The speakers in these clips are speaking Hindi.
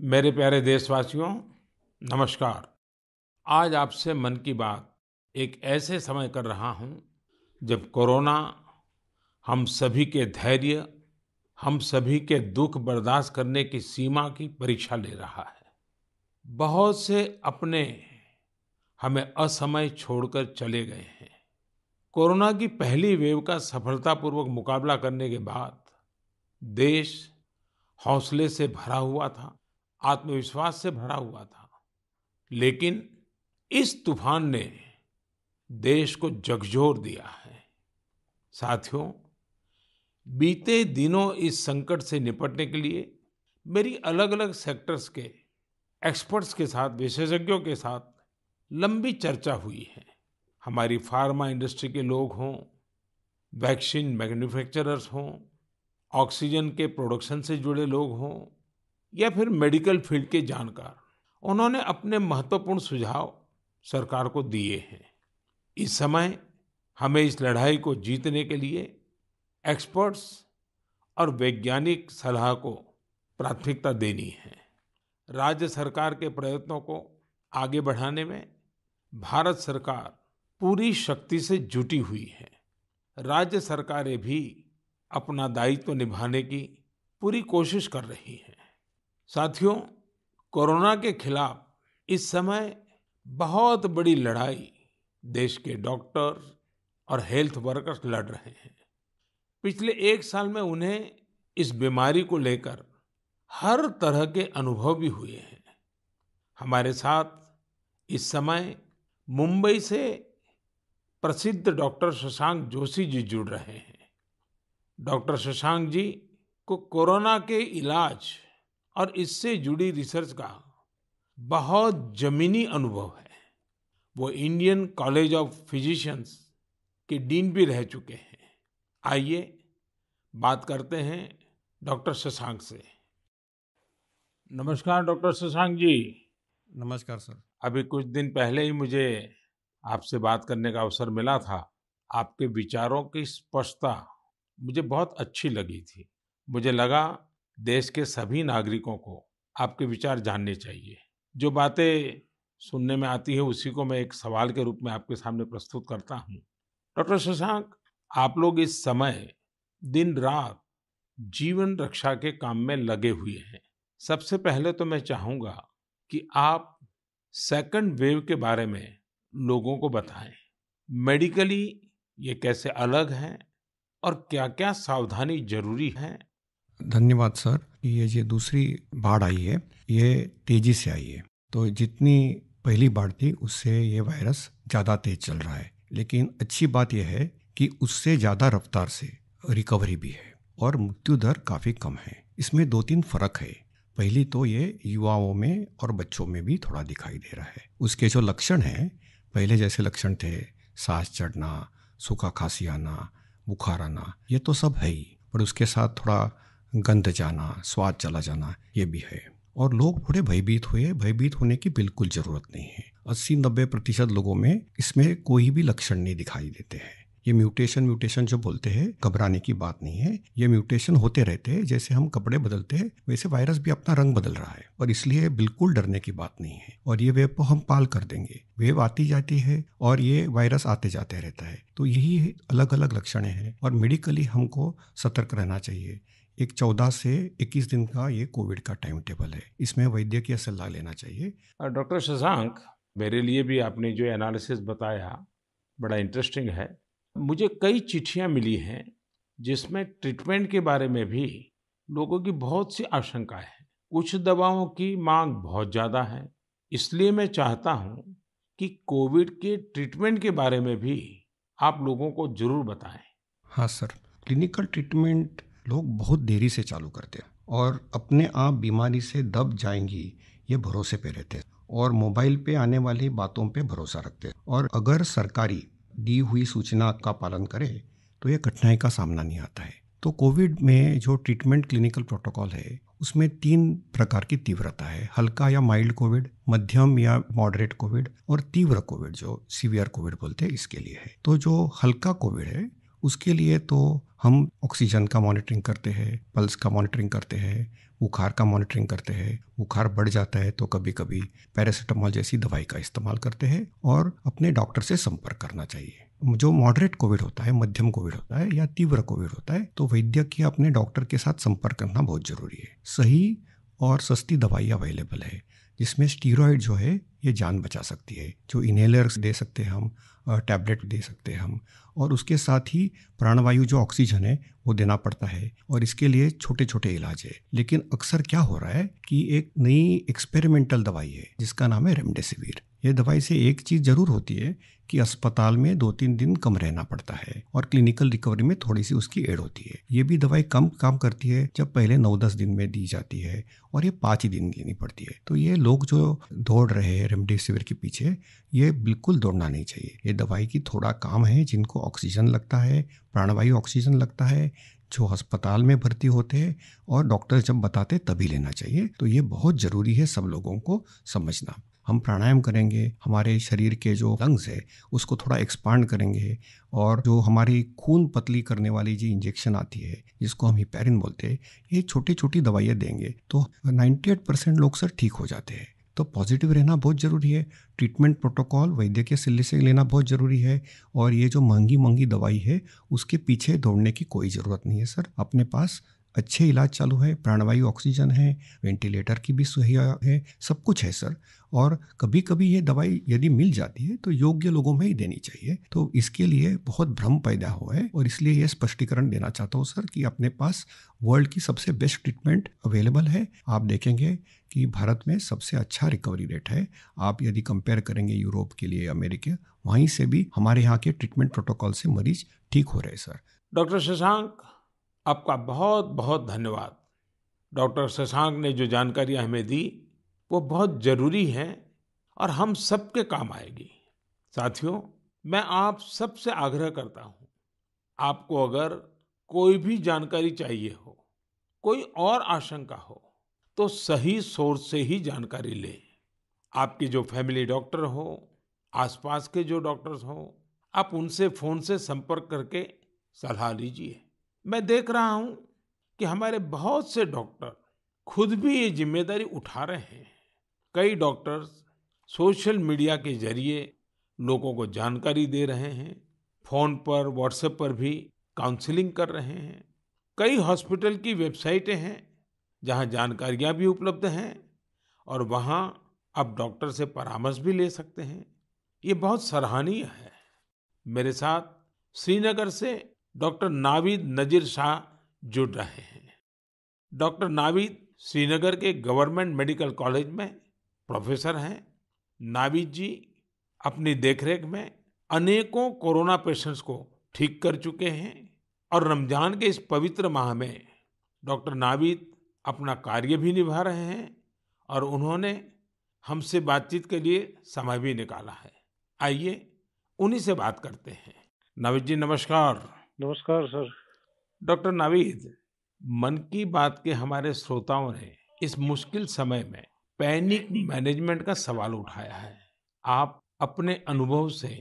मेरे प्यारे देशवासियों, नमस्कार। आज आपसे मन की बात एक ऐसे समय कर रहा हूं जब कोरोना हम सभी के धैर्य, हम सभी के दुख बर्दाश्त करने की सीमा की परीक्षा ले रहा है। बहुत से अपने हमें असमय छोड़कर चले गए हैं। कोरोना की पहली वेव का सफलतापूर्वक मुकाबला करने के बाद देश हौसले से भरा हुआ था, आत्मविश्वास से भरा हुआ था। लेकिन इस तूफान ने देश को झकझोर दिया है। साथियों, बीते दिनों इस संकट से निपटने के लिए मेरी अलग-अलग सेक्टर्स के एक्सपर्ट्स के साथ, विशेषज्ञों के साथ लंबी चर्चा हुई है। हमारी फार्मा इंडस्ट्री के लोग हों, वैक्सीन मैन्युफैक्चरर्स हों, ऑक्सीजन के प्रोडक्शन से जुड़े लोग हों या फिर मेडिकल फील्ड के जानकार, उन्होंने अपने महत्वपूर्ण सुझाव सरकार को दिए हैं। इस समय हमें इस लड़ाई को जीतने के लिए एक्सपर्ट्स और वैज्ञानिक सलाह को प्राथमिकता देनी है। राज्य सरकार के प्रयत्नों को आगे बढ़ाने में भारत सरकार पूरी शक्ति से जुटी हुई है। राज्य सरकारें भी अपना दायित्व निभाने की पूरी कोशिश कर रही हैं। साथियों, कोरोना के खिलाफ इस समय बहुत बड़ी लड़ाई देश के डॉक्टर और हेल्थ वर्कर्स लड़ रहे हैं। पिछले एक साल में उन्हें इस बीमारी को लेकर हर तरह के अनुभव भी हुए हैं। हमारे साथ इस समय मुंबई से प्रसिद्ध डॉक्टर शशांक जोशी जी जुड़ रहे हैं। डॉक्टर शशांक जी को कोरोना के इलाज और इससे जुड़ी रिसर्च का बहुत जमीनी अनुभव है। वो इंडियन कॉलेज ऑफ फिजिशियंस के डीन भी रह चुके हैं। आइए बात करते हैं डॉक्टर शशांक से। नमस्कार डॉक्टर शशांक जी। नमस्कार सर। अभी कुछ दिन पहले ही मुझे आपसे बात करने का अवसर मिला था। आपके विचारों की स्पष्टता मुझे बहुत अच्छी लगी थी। मुझे लगा देश के सभी नागरिकों को आपके विचार जानने चाहिए। जो बातें सुनने में आती है उसी को मैं एक सवाल के रूप में आपके सामने प्रस्तुत करता हूँ। डॉक्टर शशांक, आप लोग इस समय दिन रात जीवन रक्षा के काम में लगे हुए हैं। सबसे पहले तो मैं चाहूंगा कि आप सेकंड वेव के बारे में लोगों को बताएं। मेडिकली ये कैसे अलग है और क्या-क्या सावधानी जरूरी है? धन्यवाद सर। ये जो दूसरी बाढ़ आई है ये तेजी से आई है। तो जितनी पहली बाढ़ थी उससे ये वायरस ज़्यादा तेज चल रहा है। लेकिन अच्छी बात यह है कि उससे ज़्यादा रफ्तार से रिकवरी भी है और मृत्यु दर काफ़ी कम है। इसमें 2-3 फर्क है। पहली तो ये युवाओं में और बच्चों में भी थोड़ा दिखाई दे रहा है। उसके जो लक्षण हैं, पहले जैसे लक्षण थे, सांस चढ़ना, सूखा खांसी आना, बुखार आना, ये तो सब है ही, पर उसके साथ थोड़ा गंध जाना, स्वाद चला जाना, ये भी है। और लोग थोड़े भयभीत हुए। भयभीत होने की बिल्कुल ज़रूरत नहीं है। 80-90% लोगों में इसमें कोई भी लक्षण नहीं दिखाई देते हैं। ये म्यूटेशन जो बोलते हैं, घबराने की बात नहीं है। ये म्यूटेशन होते रहते हैं। जैसे हम कपड़े बदलते हैं वैसे वायरस भी अपना रंग बदल रहा है और इसलिए बिल्कुल डरने की बात नहीं है। और ये वेव को हम पाल कर देंगे। वेव आती जाती है और ये वायरस आते जाते रहता है। तो यही अलग अलग लक्षण हैं और मेडिकली हमको सतर्क रहना चाहिए। एक 14 से 21 दिन का ये कोविड का टाइम टेबल है। इसमें वैद्यकीय सलाह लेना चाहिए। डॉक्टर शशांक, मेरे लिए भी आपने जो एनालिसिस बताया बड़ा इंटरेस्टिंग है। मुझे कई चिट्ठियां मिली हैं जिसमें ट्रीटमेंट के बारे में भी लोगों की बहुत सी आशंकाएं हैं। कुछ दवाओं की मांग बहुत ज्यादा है। इसलिए मैं चाहता हूं कि कोविड के ट्रीटमेंट के बारे में भी आप लोगों को जरूर बताएं। हाँ सर, क्लिनिकल ट्रीटमेंट लोग बहुत देरी से चालू करते हैं और अपने आप बीमारी से दब जाएंगी ये भरोसे पे रहते हैं और मोबाइल पे आने वाली बातों पे भरोसा रखते हैं। और अगर सरकारी दी हुई सूचना का पालन करे तो ये कठिनाई का सामना नहीं आता है। तो कोविड में जो ट्रीटमेंट क्लिनिकल प्रोटोकॉल है उसमें 3 प्रकार की तीव्रता है। हल्का या माइल्ड कोविड, मध्यम या मॉडरेट कोविड और तीव्र कोविड जो सीवियर कोविड बोलते हैं, इसके लिए है। तो जो हल्का कोविड है उसके लिए तो हम ऑक्सीजन का मॉनिटरिंग करते हैं, पल्स का मॉनिटरिंग करते हैं, बुखार का मॉनिटरिंग करते हैं। बुखार बढ़ जाता है तो कभी कभी पैरासीटामोल जैसी दवाई का इस्तेमाल करते हैं और अपने डॉक्टर से संपर्क करना चाहिए। जो मॉडरेट कोविड होता है, मध्यम कोविड होता है या तीव्र कोविड होता है तो वैद्यक या अपने डॉक्टर के साथ संपर्क करना बहुत जरूरी है। सही और सस्ती दवाई अवेलेबल है जिसमें स्टीरॉयड जो है ये जान बचा सकती है, जो इनहेलर्स दे सकते हैं हम, टैबलेट दे सकते हैं हम, और उसके साथ ही प्राणवायु जो ऑक्सीजन है वो देना पड़ता है और इसके लिए छोटे छोटे इलाज है। लेकिन अक्सर क्या हो रहा है कि एक नई एक्सपेरिमेंटल दवाई है जिसका नाम है रेमडेसिविर। ये दवाई से एक चीज़ जरूर होती है कि अस्पताल में 2-3 दिन कम रहना पड़ता है और क्लिनिकल रिकवरी में थोड़ी सी उसकी एड होती है। ये भी दवाई कम काम करती है जब पहले 9-10 दिन में दी जाती है और ये 5 ही दिन लेनी पड़ती है। तो ये लोग जो दौड़ रहे हैं रेमडेसिविर के पीछे, ये बिल्कुल दौड़ना नहीं चाहिए। ये दवाई की थोड़ा काम है जिनको ऑक्सीजन लगता है, प्राणवायु ऑक्सीजन लगता है, जो अस्पताल में भर्ती होते हैं और डॉक्टर जब बताते तभी लेना चाहिए। तो ये बहुत ज़रूरी है सब लोगों को समझना। हम प्राणायाम करेंगे, हमारे शरीर के जो लंग्स है उसको थोड़ा एक्सपांड करेंगे और जो हमारी खून पतली करने वाली जो इंजेक्शन आती है जिसको हम हिपैरिन बोलते हैं, ये छोटी छोटी दवाइयाँ देंगे तो 98% लोग सर ठीक हो जाते हैं। तो पॉजिटिव रहना बहुत ज़रूरी है। ट्रीटमेंट प्रोटोकॉल वैद्य के सलाह से लेना बहुत ज़रूरी है और ये जो महंगी महंगी दवाई है उसके पीछे दौड़ने की कोई ज़रूरत नहीं है सर। अपने पास अच्छे इलाज चालू है, प्राणवायु ऑक्सीजन है, वेंटिलेटर की भी सुविधा है, सब कुछ है सर। और कभी कभी ये दवाई यदि मिल जाती है तो योग्य लोगों में ही देनी चाहिए। तो इसके लिए बहुत भ्रम पैदा हुआ है और इसलिए ये स्पष्टीकरण देना चाहता हूँ सर कि अपने पास वर्ल्ड की सबसे बेस्ट ट्रीटमेंट अवेलेबल है। आप देखेंगे कि भारत में सबसे अच्छा रिकवरी रेट है। आप यदि कंपेयर करेंगे यूरोप के लिए, अमेरिका, वहीं से भी हमारे यहाँ के ट्रीटमेंट प्रोटोकॉल से मरीज ठीक हो रहे हैं सर। डॉक्टर शशांक, आपका बहुत बहुत धन्यवाद। डॉक्टर शशांक ने जो जानकारियां हमें दी वो बहुत जरूरी है और हम सबके काम आएगी। साथियों, मैं आप सबसे आग्रह करता हूं, आपको अगर कोई भी जानकारी चाहिए हो, कोई और आशंका हो, तो सही सोर्स से ही जानकारी लें। आपके जो फैमिली डॉक्टर हो, आसपास के जो डॉक्टर्स हो, आप उनसे फोन से संपर्क करके सलाह लीजिए। मैं देख रहा हूं कि हमारे बहुत से डॉक्टर खुद भी ये जिम्मेदारी उठा रहे हैं। कई डॉक्टर्स सोशल मीडिया के जरिए लोगों को जानकारी दे रहे हैं, फोन पर, व्हाट्सएप पर भी काउंसलिंग कर रहे हैं। कई हॉस्पिटल की वेबसाइटें हैं जहां जानकारियां भी उपलब्ध हैं और वहां आप डॉक्टर से परामर्श भी ले सकते हैं। ये बहुत सराहनीय है। मेरे साथ श्रीनगर से डॉक्टर नावीद नजीर शाह जुड़ रहे हैं। डॉक्टर नावीद श्रीनगर के गवर्नमेंट मेडिकल कॉलेज में प्रोफेसर हैं। नावीद जी अपनी देखरेख में अनेकों कोरोना पेशेंट्स को ठीक कर चुके हैं और रमजान के इस पवित्र माह में डॉक्टर नावीद अपना कार्य भी निभा रहे हैं और उन्होंने हमसे बातचीत के लिए समय भी निकाला है। आइए उन्हीं से बात करते हैं। नावीद जी, नमस्कार। नमस्कार सर। डॉक्टर नावीद, मन की बात के हमारे श्रोताओं ने इस मुश्किल समय में पैनिक मैनेजमेंट का सवाल उठाया है। आप अपने अनुभव से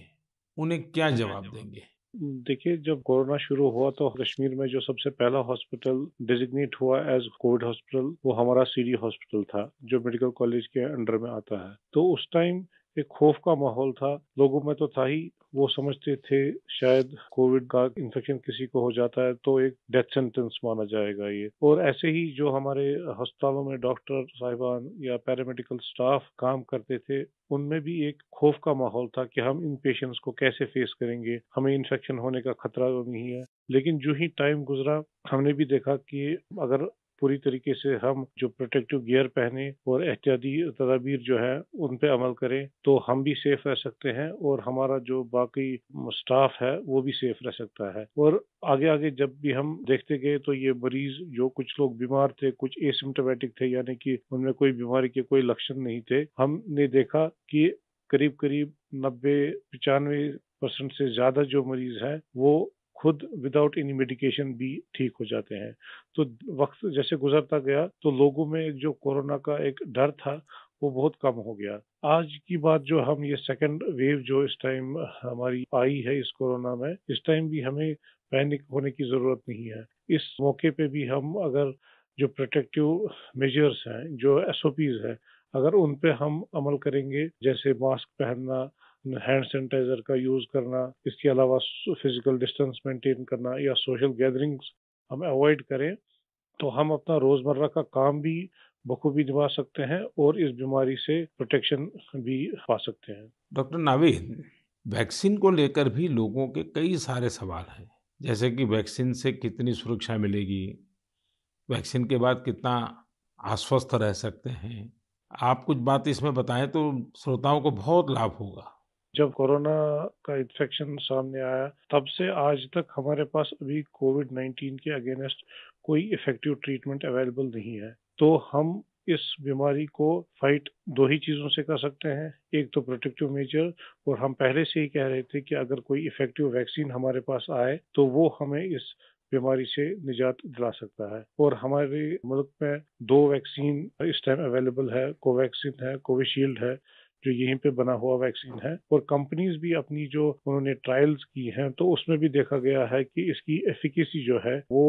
उन्हें क्या जवाब देंगे? देखिए, जब कोरोना शुरू हुआ तो कश्मीर में जो सबसे पहला हॉस्पिटल डिजिग्नेट हुआ एज कोविड हॉस्पिटल वो हमारा सीडी हॉस्पिटल था जो मेडिकल कॉलेज के अंडर में आता है। तो उस टाइम एक खौफ का माहौल था, लोगों में तो था ही। वो समझते थे शायद कोविड का इन्फेक्शन किसी को हो जाता है तो एक डेथ सेंटेंस माना जाएगा ये। और ऐसे ही जो हमारे अस्पतालों में डॉक्टर साहिबान या पैरामेडिकल स्टाफ काम करते थे उनमें भी एक खौफ का माहौल था कि हम इन पेशेंट्स को कैसे फेस करेंगे, हमें इन्फेक्शन होने का खतरा तो नहीं है। लेकिन जो ही टाइम गुजरा हमने भी देखा कि अगर पूरी तरीके से हम जो प्रोटेक्टिव गियर पहने और एहतियाती तदाबीर जो है उन पे अमल करें तो हम भी सेफ रह सकते हैं और हमारा जो बाकी स्टाफ है वो भी सेफ रह सकता है। और आगे आगे जब भी हम देखते गए तो ये मरीज जो कुछ लोग बीमार थे, कुछ एसिम्प्टोमेटिक थे यानी कि उनमें कोई बीमारी के कोई लक्षण नहीं थे, हमने देखा कि करीब करीब 90-95% से ज्यादा जो मरीज हैं वो खुद विदाउट एनी मेडिकेशन भी ठीक हो जाते हैं। तो वक्त जैसे गुजरता गया तो लोगों में एक जो कोरोना का एक डर था वो बहुत कम हो गया। आज की बात जो हम ये सेकंड वेव जो इस टाइम हमारी आई है इस कोरोना में, इस टाइम भी हमें पैनिक होने की जरूरत नहीं है। इस मौके पे भी हम अगर जो प्रोटेक्टिव मेजर्स हैं, जो एसओपीज हैं, अगर उन पे हम अमल करेंगे, जैसे मास्क पहनना, हैंड सैनिटाइजर का यूज करना, इसके अलावा फिजिकल डिस्टेंस मेंटेन करना या सोशल गैदरिंग्स हम अवॉइड करें, तो हम अपना रोजमर्रा का काम भी बखूबी निभा सकते हैं और इस बीमारी से प्रोटेक्शन भी पा सकते हैं। डॉक्टर नावीद, वैक्सीन को लेकर भी लोगों के कई सारे सवाल हैं, जैसे कि वैक्सीन से कितनी सुरक्षा मिलेगी, वैक्सीन के बाद कितना आश्वस्त रह सकते हैं। आप कुछ बात इसमें बताएं तो श्रोताओं को बहुत लाभ होगा। जब कोरोना का इन्फेक्शन सामने आया, तब से आज तक हमारे पास अभी कोविड-19 के अगेंस्ट कोई इफेक्टिव ट्रीटमेंट अवेलेबल नहीं है। तो हम इस बीमारी को फाइट दो ही चीजों से कर सकते हैं। एक तो प्रोटेक्टिव मेजर, और हम पहले से ही कह रहे थे कि अगर कोई इफेक्टिव वैक्सीन हमारे पास आए तो वो हमें इस बीमारी से निजात दिला सकता है। और हमारे मुल्क में दो वैक्सीन इस टाइम अवेलेबल है, कोवैक्सीन है, कोविशील्ड है, जो यहीं पे बना हुआ वैक्सीन है। और कंपनीज भी अपनी जो उन्होंने ट्रायल्स की हैं, तो उसमें भी देखा गया है कि इसकी एफिकेसी जो है वो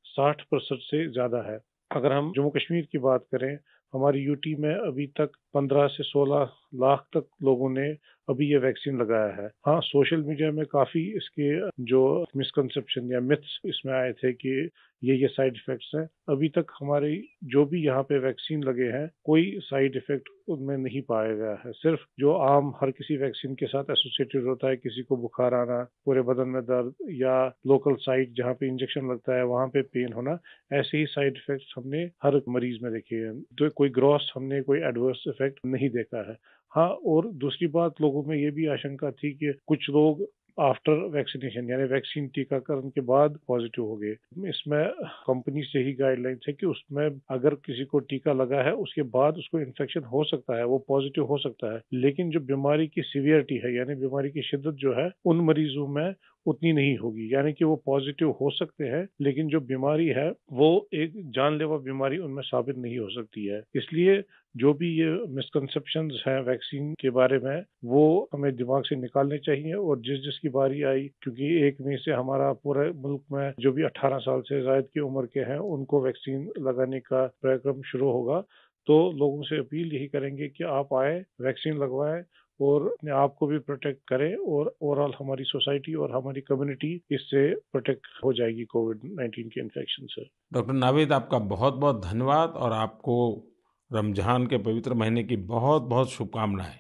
60% से ज्यादा है। अगर हम जम्मू कश्मीर की बात करें, हमारी यूटी में अभी तक 15 से 16 लाख तक लोगों ने अभी ये वैक्सीन लगाया है। हाँ, सोशल मीडिया में काफी इसके जो मिसकंसेप्शन या मिथ्स इसमें आए थे कि ये साइड इफेक्ट्स हैं। अभी तक हमारे जो भी यहाँ पे वैक्सीन लगे हैं, कोई साइड इफेक्ट उनमें नहीं पाया गया है। सिर्फ जो आम हर किसी वैक्सीन के साथ एसोसिएटेड होता है, किसी को बुखार आना, पूरे बदन में दर्द, या लोकल साइट जहाँ पे इंजेक्शन लगता है वहाँ पे पेन होना, ऐसे ही साइड इफेक्ट्स हमने हर मरीज में देखे हैं। तो कोई ग्रॉस हमने कोई एडवर्स इफेक्ट नहीं देखा है। हाँ, और दूसरी बात, लोगों में ये भी आशंका थी कि कुछ लोग आफ्टर वैक्सीनेशन यानी वैक्सीन टीकाकरण के बाद पॉजिटिव हो गए। इसमें कंपनी से ही गाइडलाइंस है कि उसमें अगर किसी को टीका लगा है उसके बाद उसको इन्फेक्शन हो सकता है, वो पॉजिटिव हो सकता है, लेकिन जो बीमारी की सीवियरिटी है यानी बीमारी की शिद्दत जो है उन मरीजों में उतनी नहीं होगी। यानी कि वो पॉजिटिव हो सकते हैं, लेकिन जो बीमारी है वो एक जानलेवा बीमारी उनमें साबित नहीं हो सकती है। इसलिए जो भी ये मिसकंसेप्शंस हैं वैक्सीन के बारे में, वो हमें दिमाग से निकालने चाहिए। और जिस जिसकी बारी आई, क्योंकि 1 मई से हमारा पूरे मुल्क में जो भी 18 साल से ज्यादा की उम्र के हैं उनको वैक्सीन लगाने का कार्यक्रम शुरू होगा, तो लोगों से अपील यही करेंगे कि आप आए, वैक्सीन लगवाएं और अपने आप को भी प्रोटेक्ट करें, और ओवरऑल हमारी सोसाइटी और हमारी कम्युनिटी इससे प्रोटेक्ट हो जाएगी कोविड-19 के इन्फेक्शन से। डॉक्टर नावीद, आपका बहुत बहुत धन्यवाद और आपको रमजान के पवित्र महीने की बहुत बहुत शुभकामनाएं।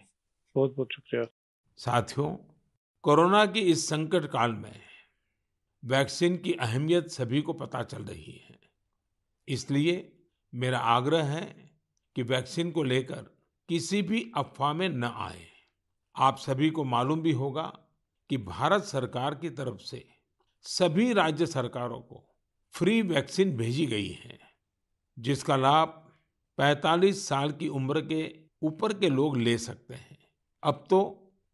बहुत बहुत शुक्रिया। साथियों, कोरोना की इस संकट काल में वैक्सीन की अहमियत सभी को पता चल रही है। इसलिए मेरा आग्रह है कि वैक्सीन को लेकर किसी भी अफवाह में न आए। आप सभी को मालूम भी होगा कि भारत सरकार की तरफ से सभी राज्य सरकारों को फ्री वैक्सीन भेजी गई है, जिसका लाभ 45 साल की उम्र के ऊपर के लोग ले सकते हैं। अब तो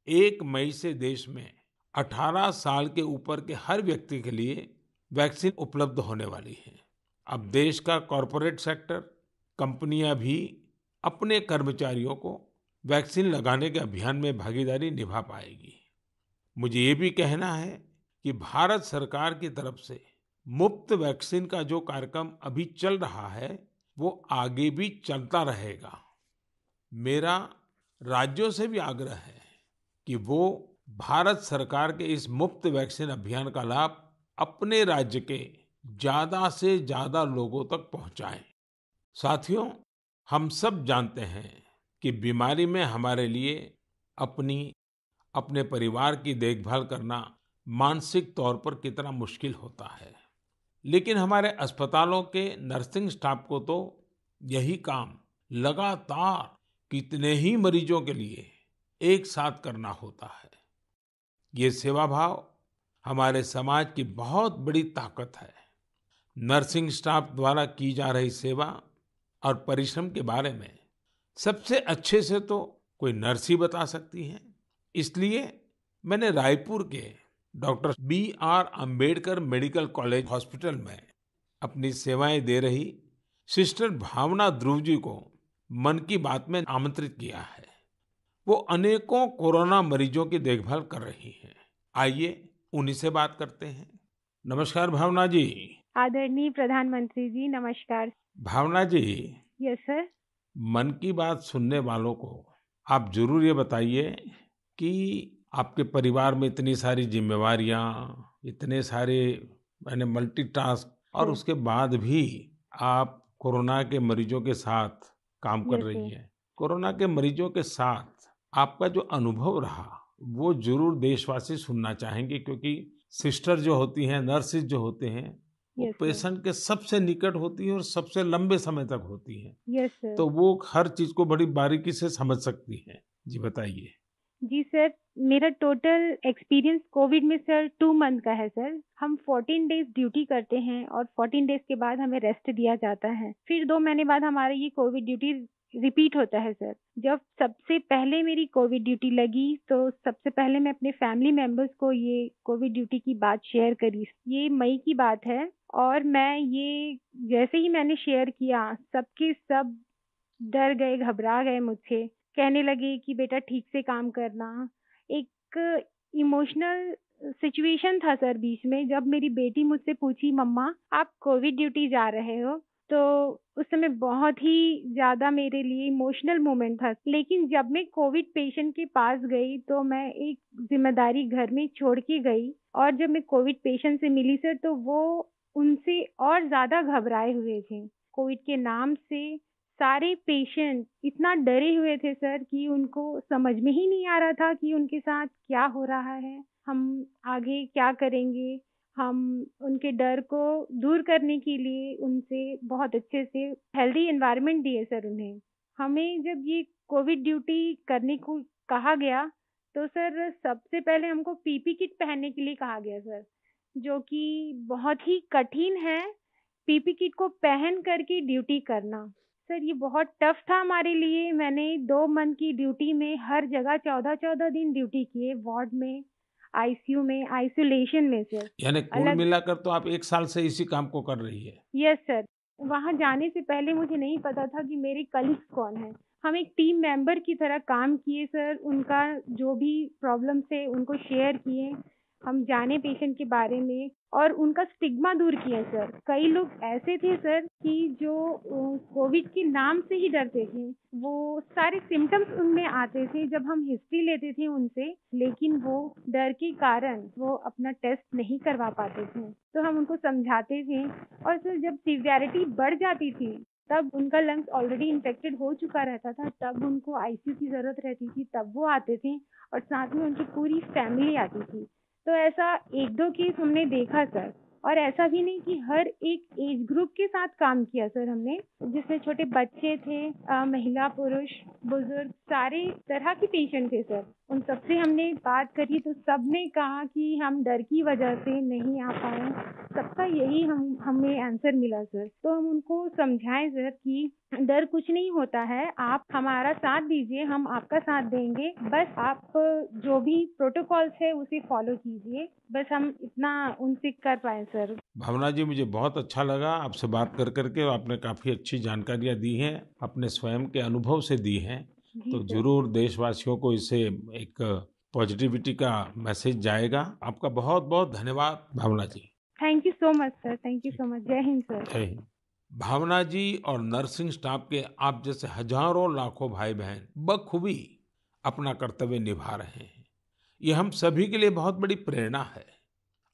1 मई से देश में 18 साल के ऊपर के हर व्यक्ति के लिए वैक्सीन उपलब्ध होने वाली है। अब देश का कॉरपोरेट सेक्टर, कंपनियां भी अपने कर्मचारियों को वैक्सीन लगाने के अभियान में भागीदारी निभा पाएगी। मुझे ये भी कहना है कि भारत सरकार की तरफ से मुफ्त वैक्सीन का जो कार्यक्रम अभी चल रहा है, वो आगे भी चलता रहेगा। मेरा राज्यों से भी आग्रह है कि वो भारत सरकार के इस मुफ्त वैक्सीन अभियान का लाभ अपने राज्य के ज्यादा से ज्यादा लोगों तक पहुंचाएं। साथियों, हम सब जानते हैं कि बीमारी में हमारे लिए अपने परिवार की देखभाल करना मानसिक तौर पर कितना मुश्किल होता है, लेकिन हमारे अस्पतालों के नर्सिंग स्टाफ को तो यही काम लगातार कितने ही मरीजों के लिए एक साथ करना होता है। ये सेवा भाव हमारे समाज की बहुत बड़ी ताकत है। नर्सिंग स्टाफ द्वारा की जा रही सेवा और परिश्रम के बारे में सबसे अच्छे से तो कोई नर्स ही बता सकती है। इसलिए मैंने रायपुर के doctor B.R. Ambedkar medical college hospital में अपनी सेवाएं दे रही सिस्टर भावना ध्रुव जी को मन की बात में आमंत्रित किया है। वो अनेकों कोरोना मरीजों की देखभाल कर रही हैं। आइए उन्हीं से बात करते हैं। नमस्कार भावना जी। आदरणीय प्रधानमंत्री जी, नमस्कार। भावना जी, यस सर। मन की बात सुनने वालों को आप जरूर ये बताइए कि आपके परिवार में इतनी सारी जिम्मेवारियां, इतने सारे मैंने मल्टीटास्क, और सर। उसके बाद भी आप कोरोना के मरीजों के साथ काम कर यस रही सर। हैं। कोरोना के मरीजों के साथ आपका जो अनुभव रहा वो जरूर देशवासी सुनना चाहेंगे, क्योंकि सिस्टर जो होती हैं, नर्सिस जो होते हैं, वो यस सर। पेशेंट के सबसे निकट होती हैं और सबसे लंबे समय तक होती हैं। Yes sir. तो वो हर चीज को बड़ी बारीकी से समझ सकती हैं। जी बताइए। जी सर, मेरा टोटल एक्सपीरियंस कोविड में सर 2 मंथ का है सर। हम 14 डेज ड्यूटी करते हैं और 14 डेज के बाद हमें रेस्ट दिया जाता है। फिर 2 महीने बाद हमारा ये कोविड ड्यूटी रिपीट होता है सर। जब सबसे पहले मेरी कोविड ड्यूटी लगी तो सबसे पहले मैं अपने फैमिली मेंबर्स को ये कोविड ड्यूटी की बात शेयर करी। ये मई की बात है और मैं ये जैसे ही मैंने शेयर किया, सबके सब डर गए, घबरा गए मुझसे। कहने लगे कि बेटा ठीक से काम करना। एक इमोशनल सिचुएशन था सर बीच में, जब मेरी बेटी मुझसे पूछी, मम्मा आप कोविड ड्यूटी जा रहे हो? तो उस समय बहुत ही ज़्यादा मेरे लिए इमोशनल मोमेंट था। लेकिन जब मैं कोविड पेशेंट के पास गई तो मैं एक ज़िम्मेदारी घर में छोड़ के गई और जब मैं कोविड पेशेंट से मिली सर, तो वो उनसे और ज़्यादा घबराए हुए थे। कोविड के नाम से सारे पेशेंट इतना डरे हुए थे सर कि उनको समझ में ही नहीं आ रहा था कि उनके साथ क्या हो रहा है, हम आगे क्या करेंगे। हम उनके डर को दूर करने के लिए उनसे बहुत अच्छे से हेल्दी एनवायरनमेंट दिए सर उन्हें। हमें जब ये कोविड ड्यूटी करने को कहा गया तो सर सबसे पहले हमको पीपी किट पहनने के लिए कहा गया सर, जो कि बहुत ही कठिन है पीपी किट को पहन करके ड्यूटी करना। सर ये बहुत टफ था हमारे लिए। मैंने 2 मंथ की ड्यूटी में हर जगह 14-14 दिन ड्यूटी किए, वार्ड में, आईसीयू में, आइसोलेशन में सर। यानी कुल अलग। मिलाकर तो आप 1 साल से इसी काम को कर रही है। Yes sir. वहाँ जाने से पहले मुझे नहीं पता था कि मेरे कलीग्स कौन हैं। हम एक टीम मेंबर की तरह काम किए सर, उनका जो भी प्रॉब्लम थे उनको शेयर किए। हम जाने पेशेंट के बारे में और उनका स्टिग्मा दूर किया सर। कई लोग ऐसे थे सर कि जो कोविड के नाम से ही डरते थे। वो सारे सिम्पटम्स उनमें आते थे जब हम हिस्ट्री लेते थे उनसे, लेकिन वो डर के कारण वो अपना टेस्ट नहीं करवा पाते थे। तो हम उनको समझाते थे और सर जब सीवियरिटी बढ़ जाती थी तब उनका लंग्स ऑलरेडी इन्फेक्टेड हो चुका रहता था, तब उनको आईसीयू की ज़रूरत रहती थी, तब वो आते थे और साथ में उनकी पूरी फैमिली आती थी। तो ऐसा 1-2 केस हमने देखा सर। और ऐसा भी नहीं कि हर एक एज ग्रुप के साथ काम किया सर हमने, जिसमें छोटे बच्चे थे, महिला, पुरुष, बुजुर्ग, सारे तरह के पेशेंट थे सर। उन सबसे हमने बात करी तो सबने कहा कि हम डर की वजह से नहीं आ पाए। सबका यही हमें आंसर मिला सर। तो हम उनको समझाएं सर कि डर कुछ नहीं होता है, आप हमारा साथ दीजिए, हम आपका साथ देंगे। बस आप जो भी प्रोटोकॉल्स है उसे फॉलो कीजिए। बस हम इतना उनसे कर पाए सर। भावना जी, मुझे बहुत अच्छा लगा आपसे बात कर करके। आपने काफी अच्छी जानकारियां दी हैं, अपने स्वयं के अनुभव से दी हैं। जी तो सर। जरूर देशवासियों को इससे एक पॉजिटिविटी का मैसेज जाएगा। आपका बहुत बहुत धन्यवाद Bhavana ji. Thank you so much sir. Thank you so much. जय हिंद सर। जय हिंद। भावना जी और नर्सिंग स्टाफ के आप जैसे हजारों लाखों भाई बहन बखूबी अपना कर्तव्य निभा रहे हैं। ये हम सभी के लिए बहुत बड़ी प्रेरणा है।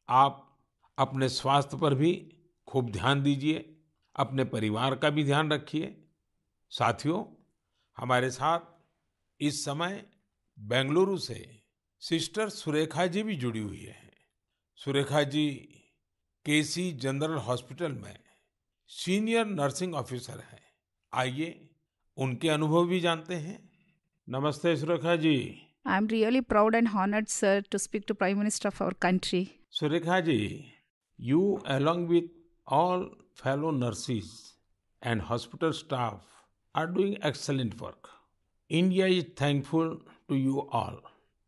आप अपने स्वास्थ्य पर भी खूब ध्यान दीजिए, अपने परिवार का भी ध्यान रखिए। साथियों, हमारे साथ इस समय बेंगलुरु से सिस्टर सुरेखा जी भी जुड़ी हुई है। सुरेखा जी केसी जनरल हॉस्पिटल में सीनियर नर्सिंग ऑफिसर हैं। आइए उनके अनुभव भी जानते हैं। नमस्ते Surekha ji. I'm really proud and honored, sir, to speak to Prime Minister of our country. Surekha ji, you along with all fellow nurses and hospital staff are doing excellent work. India is thankful to you all.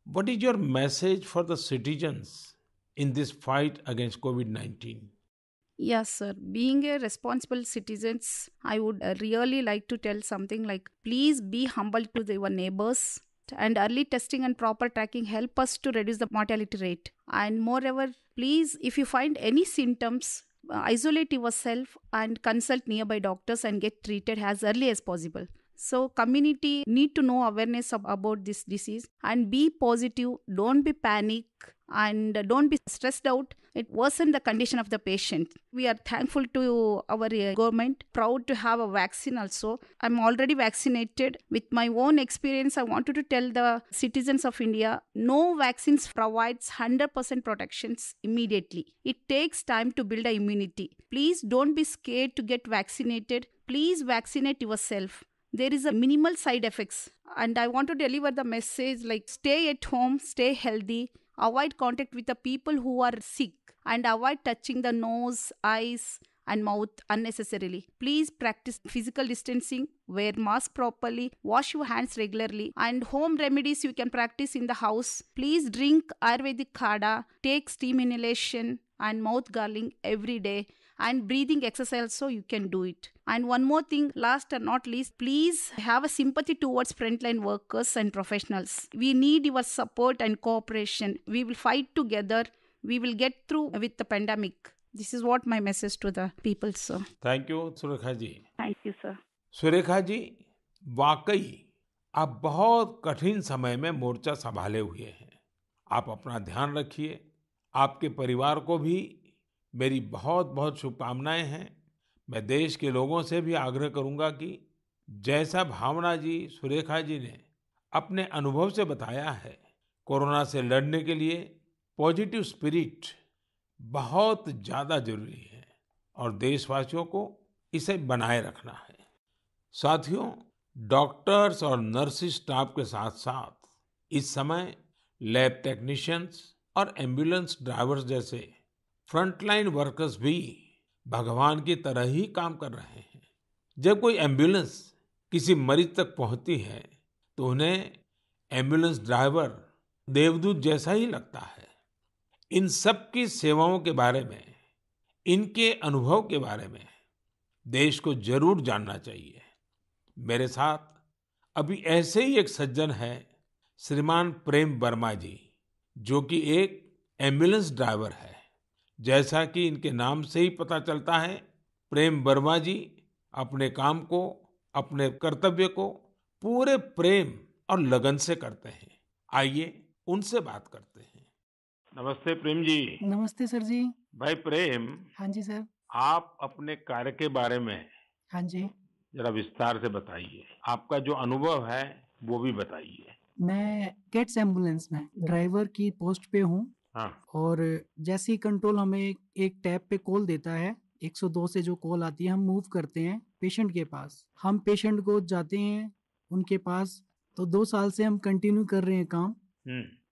What is your message for the citizens in this fight against COVID-19? Yes, sir. Being a responsible citizens, I would really like to tell something like, please be humble to your neighbors. And early testing and proper tracking help us to reduce the mortality rate. And moreover, please, if you find any symptoms, isolate yourself and consult nearby doctors and get treated as early as possible. So community need to know awareness about this disease and be positive, don't be panic and don't be stressed out. It worsen the condition of the patient. We are thankful to our government, proud to have a vaccine also. I'm already vaccinated. With my own experience, I wanted to tell the citizens of India, no vaccines provides 100% protections immediately. It takes time to build a immunity. Please don't be scared to get vaccinated. Please vaccinate yourself. There is a minimal side effects, and I want to deliver the message like stay at home, stay healthy, avoid contact with the people who are sick, and avoid touching the nose, eyes and mouth unnecessarily. Please practice physical distancing, wear mask properly, wash your hands regularly, and home remedies you can practice in the house. Please drink Ayurvedic Kada, take steam inhalation and mouth gargling every day, and breathing exercise so you can do it. And one more thing, last and not least, please have a sympathy towards frontline workers and professionals. We need your support and cooperation. We will fight together. We will get through with the pandemic. This is what my message to the people, sir. Thank you Surekha ji. Thank you, sir. Surekha ji, वाकई आप बहुत कठिन समय में मोर्चा संभाले हुए हैं। आप अपना ध्यान रखिए। आपके परिवार को भी मेरी बहुत बहुत शुभकामनाएं हैं। मैं देश के लोगों से भी आग्रह करूंगा कि जैसा भावना जी, सुरेखा जी ने अपने अनुभव से बताया है, कोरोना से लड़ने के लिए पॉजिटिव स्पिरिट बहुत ज्यादा जरूरी है और देशवासियों को इसे बनाए रखना है। साथियों, डॉक्टर्स और नर्सिंग स्टाफ के साथ साथ इस समय लैब टेक्नीशियंस और एम्बुलेंस ड्राइवर्स जैसे फ्रंटलाइन वर्कर्स भी भगवान की तरह ही काम कर रहे हैं। जब कोई एम्बुलेंस किसी मरीज तक पहुंचती है तो उन्हें एम्बुलेंस ड्राइवर देवदूत जैसा ही लगता है। इन सब की सेवाओं के बारे में, इनके अनुभव के बारे में देश को जरूर जानना चाहिए। मेरे साथ अभी ऐसे ही एक सज्जन है, श्रीमान प्रेम वर्मा जी, जो कि एक एम्बुलेंस ड्राइवर है। जैसा कि इनके नाम से ही पता चलता है, प्रेम वर्मा जी अपने काम को, अपने कर्तव्य को पूरे प्रेम और लगन से करते हैं। आइए उनसे बात करते हैं। नमस्ते प्रेम जी। नमस्ते सर जी। भाई प्रेम, हाँ जी सर। आप अपने कार्य के बारे में हाँ जी। जरा विस्तार से बताइए। आपका जो अनुभव है वो भी बताइए। मैं गेट्स एम्बुलेंस में ड्राइवर की पोस्ट पे हूँ। हाँ। और जैसे ही कंट्रोल हमें एक टैब पे कॉल देता है, 102 से जो कॉल आती है, हम मूव करते हैं पेशेंट के पास। हम पेशेंट को जाते हैं उनके पास। तो 2 साल से हम कंटिन्यू कर रहे हैं काम।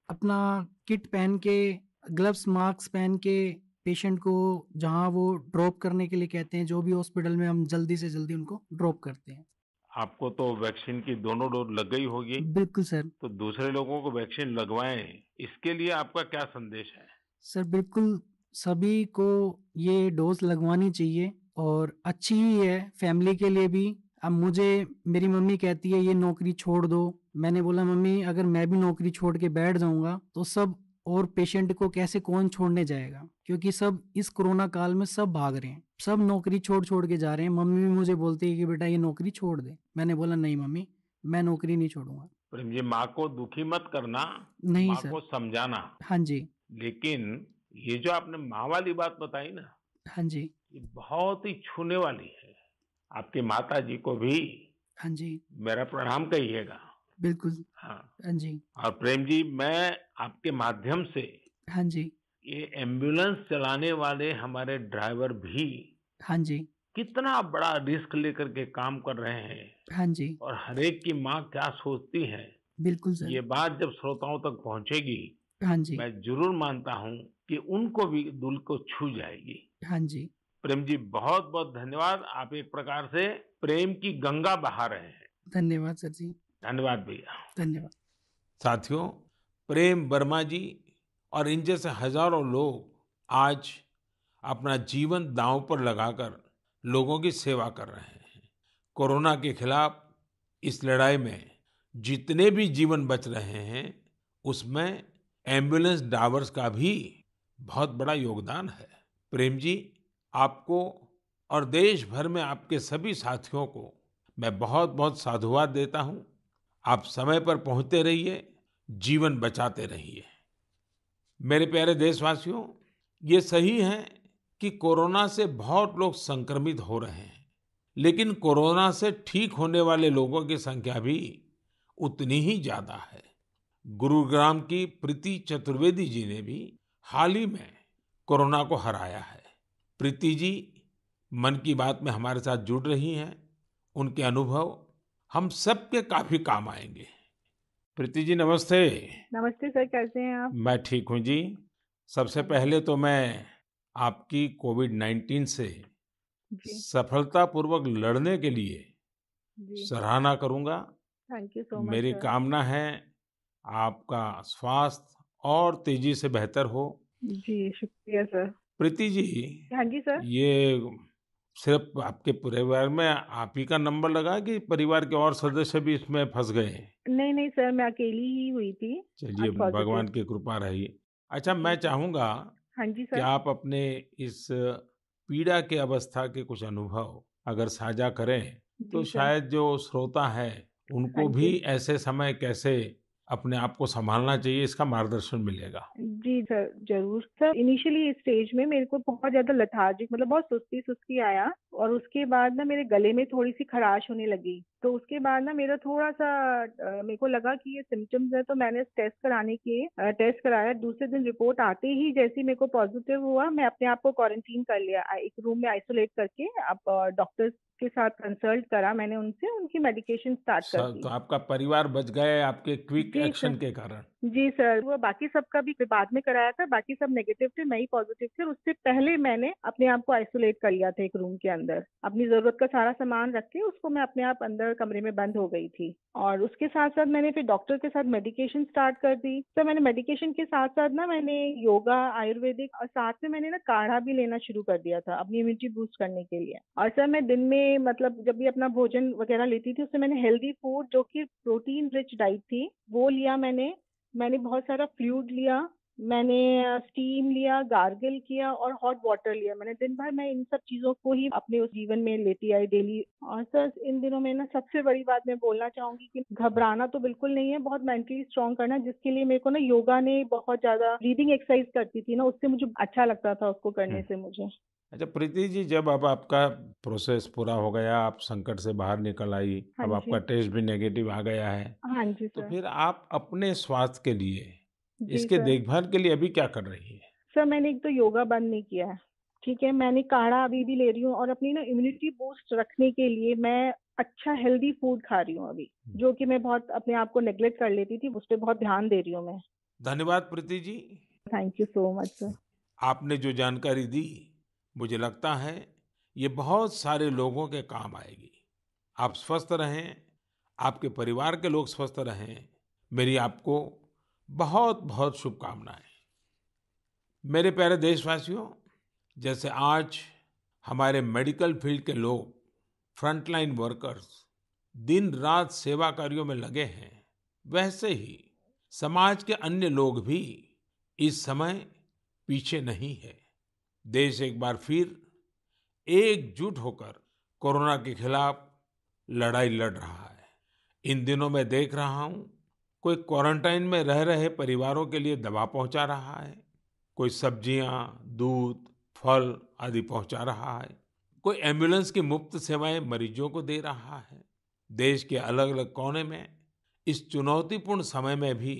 अपना किट पहन के, ग्लव्स मास्क पहन के पेशेंट को जहाँ वो ड्रॉप करने के लिए कहते हैं, जो भी हॉस्पिटल में, हम जल्दी से जल्दी उनको ड्रॉप करते हैं। आपको तो वैक्सीन की दोनों डोज लग गई होगी। बिल्कुल सर। तो दूसरे लोगों को वैक्सीन लगवाएं, इसके लिए आपका क्या संदेश है? सर बिल्कुल, सभी को ये डोज लगवानी चाहिए और अच्छी ही है फैमिली के लिए भी। अब मुझे मेरी मम्मी कहती है ये नौकरी छोड़ दो। मैंने बोला मम्मी, अगर मैं भी नौकरी छोड़ के बैठ जाऊंगा तो सब और पेशेंट को कैसे कौन छोड़ने जाएगा, क्योंकि सब इस कोरोना काल में सब भाग रहे हैं, सब नौकरी छोड़ छोड़ के जा रहे हैं। मम्मी भी मुझे बोलती है कि बेटा ये नौकरी छोड़ दे। मैंने बोला नहीं मम्मी, मैं नौकरी नहीं छोड़ूंगा। प्रेम जी, माँ को दुखी मत करना, नहीं माँ सर। को समझाना। हाँ जी। लेकिन ये जो आपने माँ वाली बात बताई ना, हाँ जी। ये बहुत ही छूने वाली है। आपकी माता जी को भी हाँ जी। मेरा प्रणाम कहिएगा। बिल्कुल। हाँ। हाँ जी। और प्रेम जी, मैं आपके माध्यम से, हाँ जी, ये एम्बुलेंस चलाने वाले हमारे ड्राइवर भी हाँ जी, कितना बड़ा रिस्क लेकर के काम कर रहे हैं, हाँ जी, और हर एक की माँ क्या सोचती है, बिल्कुल सर। ये बात जब श्रोताओं तक पहुंचेगी, हाँ जी, मैं जरूर मानता हूँ कि उनको भी दिल को छू जाएगी। हाँ जी। प्रेम जी, बहुत बहुत धन्यवाद। आप एक प्रकार से प्रेम की गंगा बहा रहे हैं। धन्यवाद सर जी। धन्यवाद भैया। धन्यवाद। साथियों, प्रेम वर्मा जी और इन जैसे हजारों लोग आज अपना जीवन दांव पर लगाकर लोगों की सेवा कर रहे हैं। कोरोना के खिलाफ इस लड़ाई में जितने भी जीवन बच रहे हैं, उसमें एम्बुलेंस ड्राइवर्स का भी बहुत बड़ा योगदान है। प्रेम जी, आपको और देश भर में आपके सभी साथियों को मैं बहुत-बहुत साधुवाद देता हूँ। आप समय पर पहुँचते रहिए, जीवन बचाते रहिए। मेरे प्यारे देशवासियों, ये सही है कि कोरोना से बहुत लोग संक्रमित हो रहे हैं, लेकिन कोरोना से ठीक होने वाले लोगों की संख्या भी उतनी ही ज्यादा है। गुरुग्राम की प्रीति चतुर्वेदी जी ने भी हाल ही में कोरोना को हराया है। प्रीति जी मन की बात में हमारे साथ जुड़ रही हैं। उनके अनुभव हम सबके काफी काम आएंगे। प्रीति जी नमस्ते। नमस्ते सर, कैसे हैं आप? मैं ठीक हूँ जी। सबसे पहले तो मैं आपकी कोविड-19 से जी। सफलतापूर्वक लड़ने के लिए जी। सराहना करूंगा। थैंक यू सो मच मेरी सर। कामना है आपका स्वास्थ्य और तेजी से बेहतर हो। जी, शुक्रिया सर। प्रीति जी, हाँ जी सर। ये सिर्फ आपके परिवार में आप ही का नंबर लगा कि परिवार के और सदस्य भी इसमें फंस गए? नहीं, नहीं सर, मैं अकेली ही हुई थी चलिए आज भगवान पॉजिटिव। की कृपा रही। अच्छा, जी मैं सर। चाहूंगा हाँ जी कि सर। आप अपने इस पीड़ा के अवस्था के कुछ अनुभव अगर साझा करें, तो जी सर। शायद जो श्रोता है हाँ उनको भी जी। ऐसे समय कैसे अपने आप को संभालना चाहिए, इसका मार्गदर्शन मिलेगा। जी सर, ज़रूर। सर इनिशियली इस स्टेज में मेरे को बहुत ज़्यादा लेथार्जिक मतलब बहुत सुस्ती-सुस्ती आया और उसके बाद ना मेरे गले में थोड़ी-सी खराश होने लगी। तो उसके बाद ना मेरा थोड़ा-सा मेरे को लगा कि ये सिम्पटम्स है तो मैंने टेस्ट कराने के टेस्ट कराया। दूसरे दिन रिपोर्ट आते ही जैसे ही मेरे को पॉजिटिव हुआ, मैं अपने आप को क्वारंटीन कर लिया। एक रूम में आइसोलेट करके अब डॉक्टर्स के साथ कंसल्ट करा मैंने उनसे, उनकी मेडिकेशन स्टार्ट कर तो दी। आपका परिवार बच गए आपके क्विक जी सर। एक्शन के कारण। जी सर, वो बाकी सबका भी बाद में कराया था, बाकी सब नेगेटिव थे, मैं ही पॉजिटिव थी और उससे पहले मैंने अपने आप को आइसोलेट कर लिया था एक रूम के अंदर। अपनी ज़रूरत का सारा सामान रख के उसको मैं अपने आप अंदर कमरे में बंद हो गई थी और उसके साथ-साथ मैंने फिर डॉक्टर के साथ मेडिकेशन स्टार्ट कर दी। सर मैंने मेडिकेशन के साथ-साथ ना मैंने योगा, आयुर्वेदिक और साथ में मैंने ना काढ़ा भी लेना शुरू कर दिया था अपनी इम्यूनिटी बूस्ट करने के लिए। और सर मैं दिन में मतलब जब भी अपना भोजन वगैरह लेती थी, उससे मैंने हेल्दी फूड जो कि प्रोटीन रिच डाइट थी, वो लिया मैंने। मैंने बहुत सारा फ्लूइड लिया, मैंने स्टीम लिया, गार्गल किया और हॉट वाटर लिया। मैंने दिन भर मैं इन सब चीज़ों को ही अपने उस जीवन में लेती आई डेली। और सर इन दिनों में ना सबसे बड़ी बात मैं बोलना चाहूँगी कि घबराना तो बिल्कुल नहीं है, बहुत मेंटली स्ट्रॉन्ग करना है, जिसके लिए मेरे को ना योगा ने बहुत ज़्यादा ब्रीदिंग एक्सरसाइज करती थी ना, उससे मुझे अच्छा लगता था उसको करने हम्म। से मुझे। अच्छा प्रीति जी, जब अब आपका प्रोसेस पूरा हो गया, आप संकट से बाहर निकल आई, हाँ अब आपका जी। टेस्ट भी नेगेटिव आ गया है, हाँ जी तो सर। फिर आप अपने स्वास्थ्य के लिए, जी इसके सर। देखभाल के लिए अभी क्या कर रही है? सर मैंने एक तो योगा बंद नहीं किया है, ठीक है? मैंने काढ़ा अभी भी ले रही हूँ और अपनी ना इम्यूनिटी बूस्ट रखने के लिए मैं अच्छा हेल्दी फूड खा रही हूँ अभी, जो कि मैं बहुत अपने आप को नेग्लेक्ट कर लेती थी, उस पे बहुत ध्यान दे रही हूँ मैं। धन्यवाद Preeti ji. Thank you so much sir. आपने जो जानकारी दी, मुझे लगता है ये बहुत सारे लोगों के काम आएगी। आप स्वस्थ रहें, आपके परिवार के लोग स्वस्थ रहें, मेरी आपको बहुत बहुत शुभकामनाएं। मेरे प्यारे देशवासियों, जैसे आज हमारे मेडिकल फील्ड के लोग, फ्रंटलाइन वर्कर्स, दिन रात सेवा कार्यों में लगे हैं, वैसे ही समाज के अन्य लोग भी इस समय पीछे नहीं है। देश एक बार फिर एकजुट होकर कोरोना के खिलाफ लड़ाई लड़ रहा है। इन दिनों मैं देख रहा हूं, कोई क्वारंटाइन में रह रहे परिवारों के लिए दवा पहुंचा रहा है, कोई सब्जियां, दूध, फल आदि पहुंचा रहा है, कोई एम्बुलेंस की मुफ्त सेवाएं मरीजों को दे रहा है। देश के अलग अलग कोने में इस चुनौतीपूर्ण समय में भी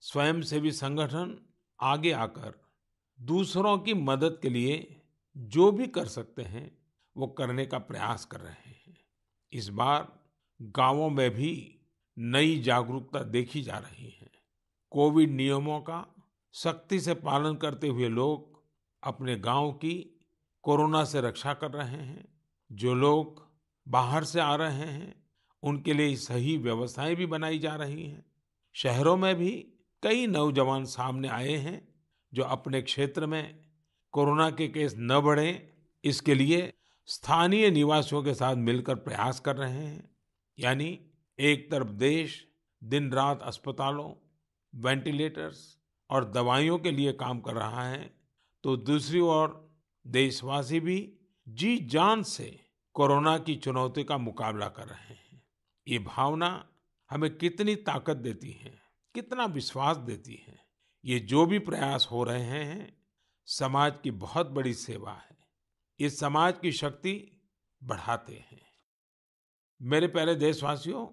स्वयंसेवी संगठन आगे आकर दूसरों की मदद के लिए जो भी कर सकते हैं वो करने का प्रयास कर रहे हैं। इस बार गांवों में भी नई जागरूकता देखी जा रही है। कोविड नियमों का सख्ती से पालन करते हुए लोग अपने गांव की कोरोना से रक्षा कर रहे हैं। जो लोग बाहर से आ रहे हैं उनके लिए सही व्यवस्थाएं भी बनाई जा रही हैं। शहरों में भी कई नौजवान सामने आए हैं जो अपने क्षेत्र में कोरोना के केस न बढ़े, इसके लिए स्थानीय निवासियों के साथ मिलकर प्रयास कर रहे हैं। यानी एक तरफ देश दिन रात अस्पतालों, वेंटिलेटर्स और दवाइयों के लिए काम कर रहा है, तो दूसरी ओर देशवासी भी जी जान से कोरोना की चुनौती का मुकाबला कर रहे हैं। ये भावना हमें कितनी ताकत देती है, कितना विश्वास देती है। ये जो भी प्रयास हो रहे हैं, समाज की बहुत बड़ी सेवा है। ये समाज की शक्ति बढ़ाते हैं। मेरे प्यारे देशवासियों,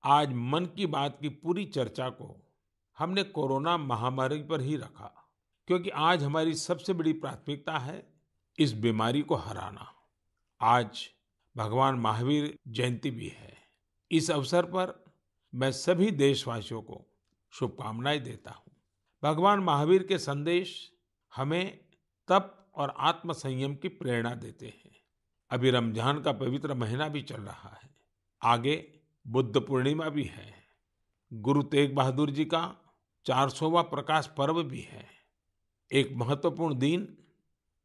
आज मन की बात की पूरी चर्चा को हमने कोरोना महामारी पर ही रखा, क्योंकि आज हमारी सबसे बड़ी प्राथमिकता है इस बीमारी को हराना। आज भगवान महावीर जयंती भी है। इस अवसर पर मैं सभी देशवासियों को शुभकामनाएं देता हूं। भगवान महावीर के संदेश हमें तप और आत्म संयम की प्रेरणा देते हैं। अभी रमजान का पवित्र महीना भी चल रहा है। आगे बुद्ध पूर्णिमा भी है। गुरु तेग बहादुर जी का 400वां प्रकाश पर्व भी है। एक महत्वपूर्ण दिन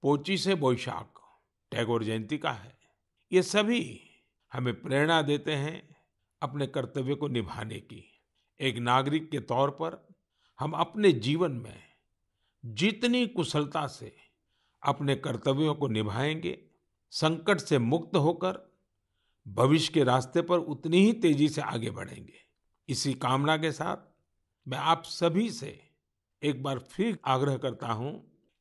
पोचिशे बोईशाक टैगोर जयंती का है। ये सभी हमें प्रेरणा देते हैं अपने कर्तव्य को निभाने की। एक नागरिक के तौर पर हम अपने जीवन में जितनी कुशलता से अपने कर्तव्यों को निभाएंगे, संकट से मुक्त होकर भविष्य के रास्ते पर उतनी ही तेजी से आगे बढ़ेंगे। इसी कामना के साथ मैं आप सभी से एक बार फिर आग्रह करता हूं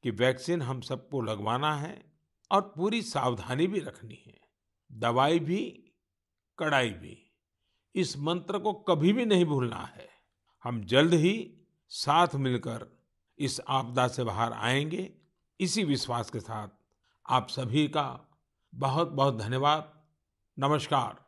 कि वैक्सीन हम सबको लगवाना है और पूरी सावधानी भी रखनी है। दवाई भी, कड़ाई भी, इस मंत्र को कभी भी नहीं भूलना है। हम जल्द ही साथ मिलकर इस आपदा से बाहर आएंगे। इसी विश्वास के साथ आप सभी का बहुत बहुत धन्यवाद। नमस्कार।